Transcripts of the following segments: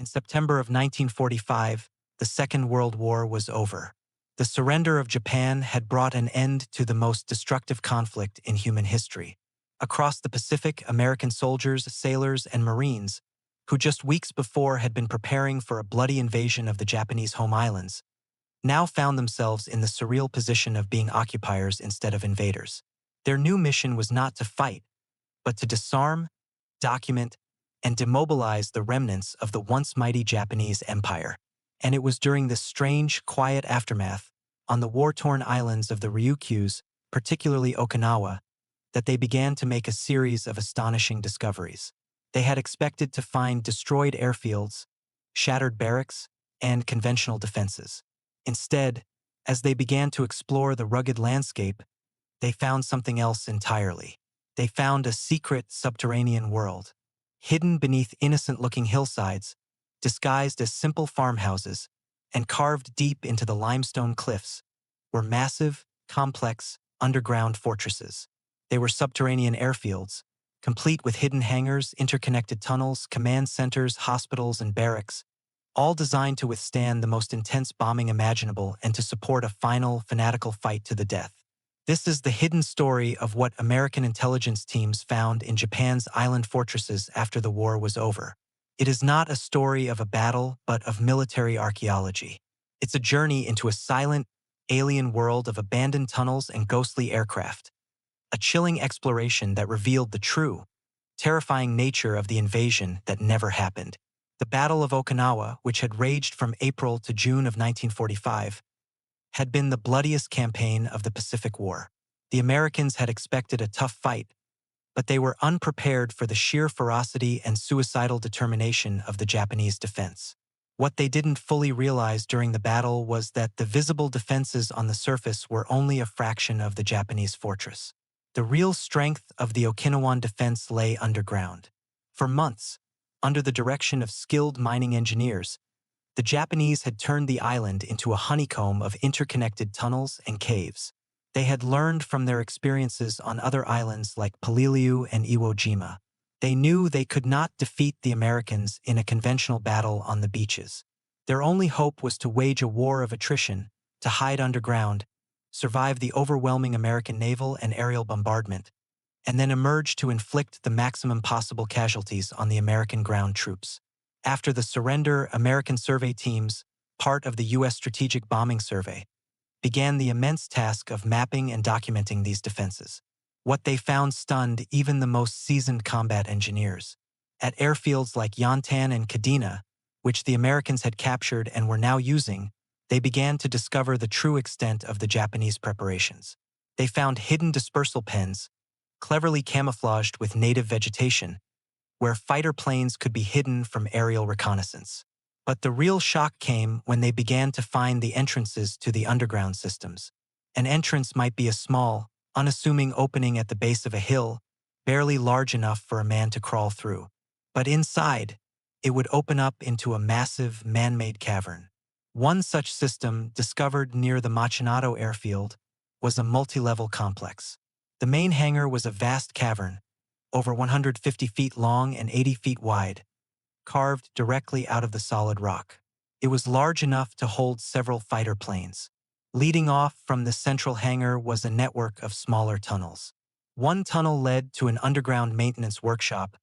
In September of 1945, the Second World War was over. The surrender of Japan had brought an end to the most destructive conflict in human history. Across the Pacific, American soldiers, sailors, and Marines, who just weeks before had been preparing for a bloody invasion of the Japanese home islands, now found themselves in the surreal position of being occupiers instead of invaders. Their new mission was not to fight, but to disarm, document, and demobilize the remnants of the once mighty Japanese Empire. And it was during this strange, quiet aftermath, on the war-torn islands of the Ryukyus, particularly Okinawa, that they began to make a series of astonishing discoveries. They had expected to find destroyed airfields, shattered barracks, and conventional defenses. Instead, as they began to explore the rugged landscape, they found something else entirely. They found a secret subterranean world, hidden beneath innocent-looking hillsides, disguised as simple farmhouses, and carved deep into the limestone cliffs, were massive, complex, underground fortresses. They were subterranean airfields, complete with hidden hangars, interconnected tunnels, command centers, hospitals, and barracks, all designed to withstand the most intense bombing imaginable and to support a final, fanatical fight to the death. This is the hidden story of what American intelligence teams found in Japan's island fortresses after the war was over. It is not a story of a battle, but of military archaeology. It's a journey into a silent, alien world of abandoned tunnels and ghostly aircraft. A chilling exploration that revealed the true, terrifying nature of the invasion that never happened. The Battle of Okinawa, which had raged from April to June of 1945, had been the bloodiest campaign of the Pacific War. The Americans had expected a tough fight, but they were unprepared for the sheer ferocity and suicidal determination of the Japanese defense. What they didn't fully realize during the battle was that the visible defenses on the surface were only a fraction of the Japanese fortress. The real strength of the Okinawan defense lay underground. For months, under the direction of skilled mining engineers, the Japanese had turned the island into a honeycomb of interconnected tunnels and caves. They had learned from their experiences on other islands like Peleliu and Iwo Jima. They knew they could not defeat the Americans in a conventional battle on the beaches. Their only hope was to wage a war of attrition, to hide underground, survive the overwhelming American naval and aerial bombardment, and then emerge to inflict the maximum possible casualties on the American ground troops. After the surrender, American survey teams, part of the U.S. Strategic Bombing Survey, began the immense task of mapping and documenting these defenses. What they found stunned even the most seasoned combat engineers. At airfields like Yantan and Kadena, which the Americans had captured and were now using, they began to discover the true extent of the Japanese preparations. They found hidden dispersal pens, cleverly camouflaged with native vegetation, where fighter planes could be hidden from aerial reconnaissance. But the real shock came when they began to find the entrances to the underground systems. An entrance might be a small, unassuming opening at the base of a hill, barely large enough for a man to crawl through. But inside, it would open up into a massive, man-made cavern. One such system, discovered near the Machinado airfield, was a multi-level complex. The main hangar was a vast cavern, over 150 feet long and 80 feet wide, carved directly out of the solid rock. It was large enough to hold several fighter planes. Leading off from the central hangar was a network of smaller tunnels. One tunnel led to an underground maintenance workshop,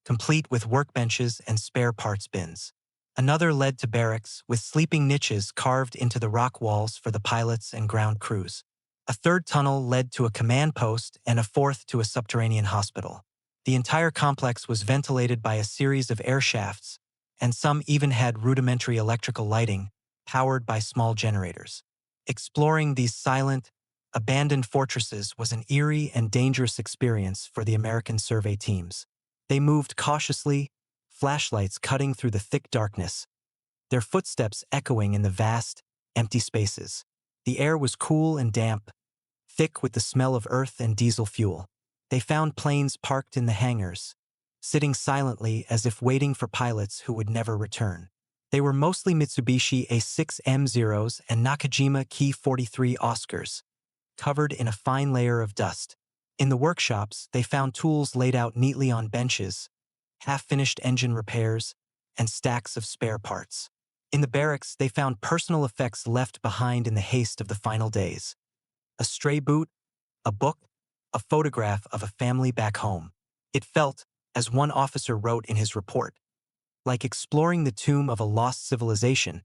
complete with workbenches and spare parts bins. Another led to barracks, with sleeping niches carved into the rock walls for the pilots and ground crews. A third tunnel led to a command post and a fourth to a subterranean hospital. The entire complex was ventilated by a series of air shafts, and some even had rudimentary electrical lighting, powered by small generators. Exploring these silent, abandoned fortresses was an eerie and dangerous experience for the American survey teams. They moved cautiously, flashlights cutting through the thick darkness, their footsteps echoing in the vast, empty spaces. The air was cool and damp, thick with the smell of earth and diesel fuel. They found planes parked in the hangars, sitting silently as if waiting for pilots who would never return. They were mostly Mitsubishi A6M0s and Nakajima Ki 43 Oscars, covered in a fine layer of dust. In the workshops, they found tools laid out neatly on benches, half-finished engine repairs, and stacks of spare parts. In the barracks, they found personal effects left behind in the haste of the final days. A stray boot, a book, a photograph of a family back home. It felt, as one officer wrote in his report, like exploring the tomb of a lost civilization,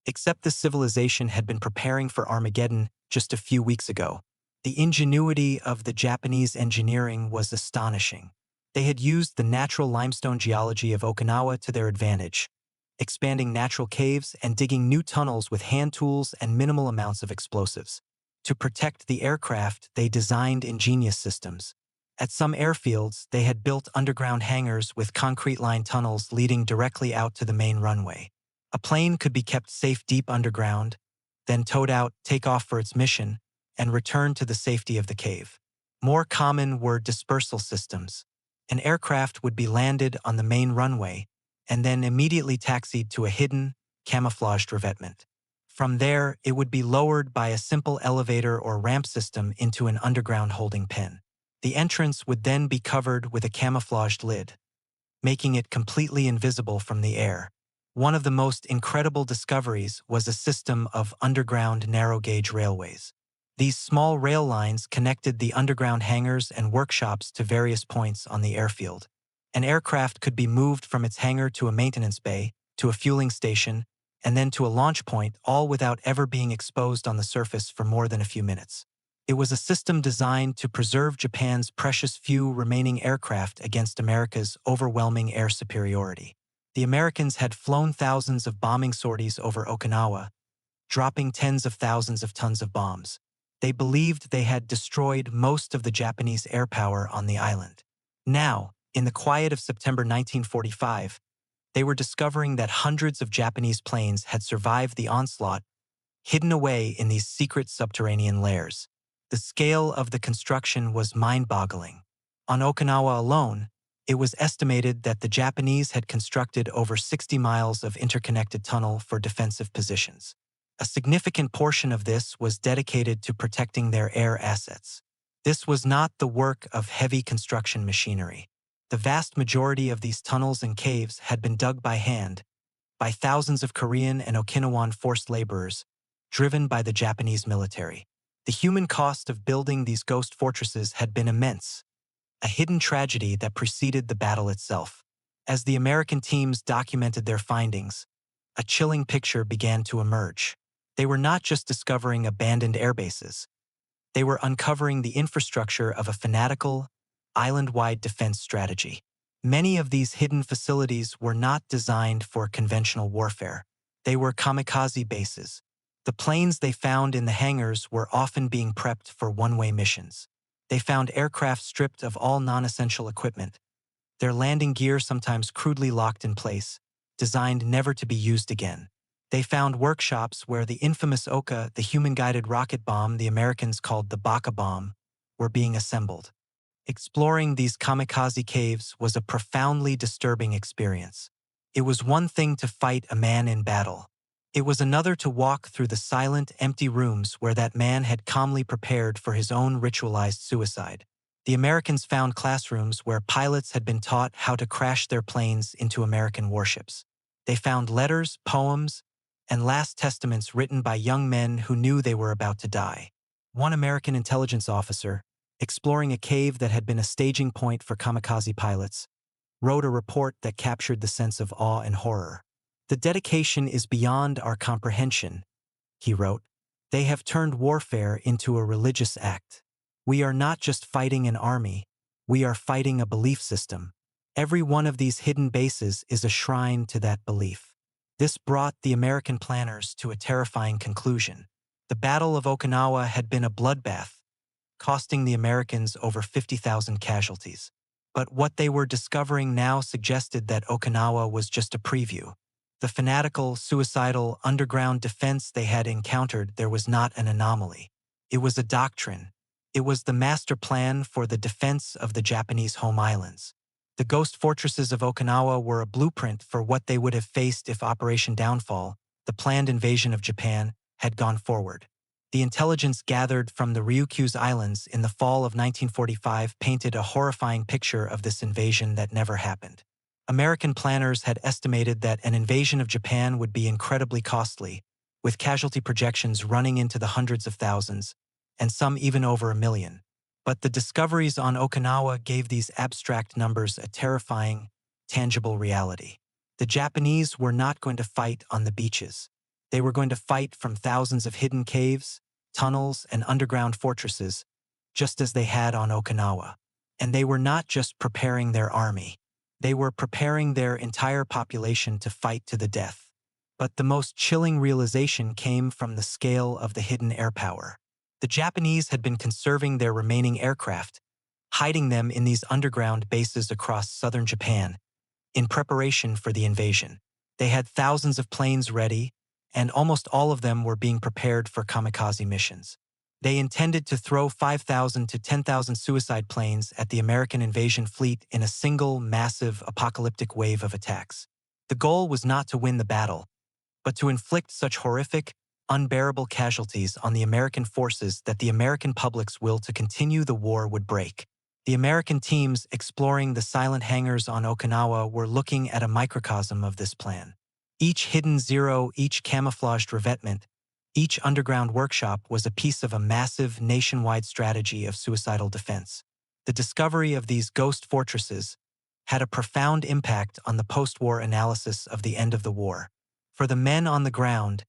except the civilization had been preparing for Armageddon just a few weeks ago. The ingenuity of the Japanese engineering was astonishing. They had used the natural limestone geology of Okinawa to their advantage, expanding natural caves and digging new tunnels with hand tools and minimal amounts of explosives. To protect the aircraft, they designed ingenious systems. At some airfields, they had built underground hangars with concrete-lined tunnels leading directly out to the main runway. A plane could be kept safe deep underground, then towed out, take off for its mission, and return to the safety of the cave. More common were dispersal systems. An aircraft would be landed on the main runway and then immediately taxied to a hidden, camouflaged revetment. From there, it would be lowered by a simple elevator or ramp system into an underground holding pen. The entrance would then be covered with a camouflaged lid, making it completely invisible from the air. One of the most incredible discoveries was a system of underground narrow-gauge railways. These small rail lines connected the underground hangars and workshops to various points on the airfield. An aircraft could be moved from its hangar to a maintenance bay, to a fueling station, and then to a launch point, all without ever being exposed on the surface for more than a few minutes. It was a system designed to preserve Japan's precious few remaining aircraft against America's overwhelming air superiority. The Americans had flown thousands of bombing sorties over Okinawa, dropping tens of thousands of tons of bombs. They believed they had destroyed most of the Japanese air power on the island. Now, in the quiet of September 1945, they were discovering that hundreds of Japanese planes had survived the onslaught, hidden away in these secret subterranean lairs. The scale of the construction was mind-boggling. On Okinawa alone, it was estimated that the Japanese had constructed over 60 miles of interconnected tunnel for defensive positions. A significant portion of this was dedicated to protecting their air assets. This was not the work of heavy construction machinery. The vast majority of these tunnels and caves had been dug by hand, by thousands of Korean and Okinawan forced laborers, driven by the Japanese military. The human cost of building these ghost fortresses had been immense, a hidden tragedy that preceded the battle itself. As the American teams documented their findings, a chilling picture began to emerge. They were not just discovering abandoned airbases. They were uncovering the infrastructure of a fanatical, island-wide defense strategy. Many of these hidden facilities were not designed for conventional warfare. They were kamikaze bases. The planes they found in the hangars were often being prepped for one-way missions. They found aircraft stripped of all non-essential equipment, their landing gear sometimes crudely locked in place, designed never to be used again. They found workshops where the infamous Oka, the human-guided rocket bomb the Americans called the Baka bomb, were being assembled. Exploring these kamikaze caves was a profoundly disturbing experience. It was one thing to fight a man in battle. It was another to walk through the silent, empty rooms where that man had calmly prepared for his own ritualized suicide. The Americans found classrooms where pilots had been taught how to crash their planes into American warships. They found letters, poems, and last testaments written by young men who knew they were about to die. One American intelligence officer, exploring a cave that had been a staging point for kamikaze pilots, wrote a report that captured the sense of awe and horror. "The dedication is beyond our comprehension," he wrote. "They have turned warfare into a religious act. We are not just fighting an army, we are fighting a belief system. Every one of these hidden bases is a shrine to that belief." This brought the American planners to a terrifying conclusion. The Battle of Okinawa had been a bloodbath, costing the Americans over 50,000 casualties. But what they were discovering now suggested that Okinawa was just a preview. The fanatical, suicidal, underground defense they had encountered there was not an anomaly. It was a doctrine. It was the master plan for the defense of the Japanese home islands. The ghost fortresses of Okinawa were a blueprint for what they would have faced if Operation Downfall, the planned invasion of Japan, had gone forward. The intelligence gathered from the Ryukyu's Islands in the fall of 1945 painted a horrifying picture of this invasion that never happened. American planners had estimated that an invasion of Japan would be incredibly costly, with casualty projections running into the hundreds of thousands, and some even over 1 million. But the discoveries on Okinawa gave these abstract numbers a terrifying, tangible reality. The Japanese were not going to fight on the beaches. They were going to fight from thousands of hidden caves, tunnels, and underground fortresses, just as they had on Okinawa. And they were not just preparing their army. They were preparing their entire population to fight to the death. But the most chilling realization came from the scale of the hidden air power. The Japanese had been conserving their remaining aircraft, hiding them in these underground bases across southern Japan, in preparation for the invasion. They had thousands of planes ready, and almost all of them were being prepared for kamikaze missions. They intended to throw 5,000 to 10,000 suicide planes at the American invasion fleet in a single, massive, apocalyptic wave of attacks. The goal was not to win the battle, but to inflict such horrific, unbearable casualties on the American forces that the American public's will to continue the war would break. The American teams exploring the silent hangars on Okinawa were looking at a microcosm of this plan. Each hidden zero, each camouflaged revetment, each underground workshop was a piece of a massive nationwide strategy of suicidal defense. The discovery of these ghost fortresses had a profound impact on the post-war analysis of the end of the war. For the men on the ground,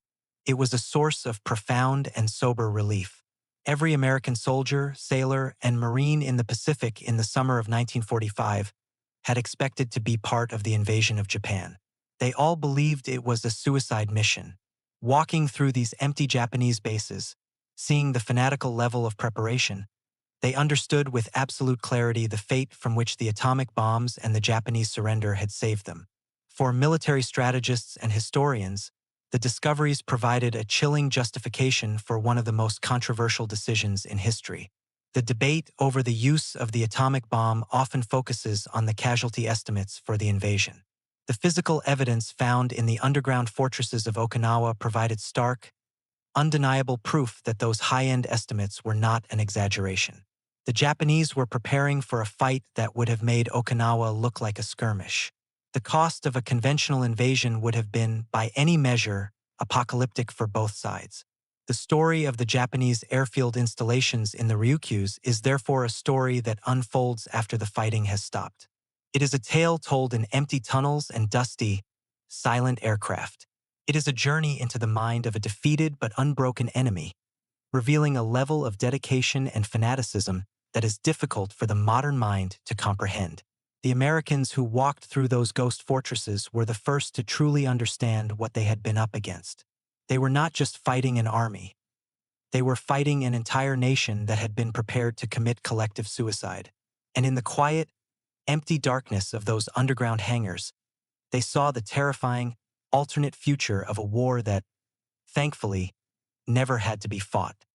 it was a source of profound and sober relief. Every American soldier, sailor, and Marine in the Pacific in the summer of 1945 had expected to be part of the invasion of Japan. They all believed it was a suicide mission. Walking through these empty Japanese bases, seeing the fanatical level of preparation, they understood with absolute clarity the fate from which the atomic bombs and the Japanese surrender had saved them. For military strategists and historians, the discoveries provided a chilling justification for one of the most controversial decisions in history. The debate over the use of the atomic bomb often focuses on the casualty estimates for the invasion. The physical evidence found in the underground fortresses of Okinawa provided stark, undeniable proof that those high-end estimates were not an exaggeration. The Japanese were preparing for a fight that would have made Okinawa look like a skirmish. The cost of a conventional invasion would have been, by any measure, apocalyptic for both sides. The story of the Japanese airfield installations in the Ryukyus is therefore a story that unfolds after the fighting has stopped. It is a tale told in empty tunnels and dusty, silent aircraft. It is a journey into the mind of a defeated but unbroken enemy, revealing a level of dedication and fanaticism that is difficult for the modern mind to comprehend. The Americans who walked through those ghost fortresses were the first to truly understand what they had been up against. They were not just fighting an army. They were fighting an entire nation that had been prepared to commit collective suicide. And in the quiet, empty darkness of those underground hangars, they saw the terrifying, alternate future of a war that, thankfully, never had to be fought.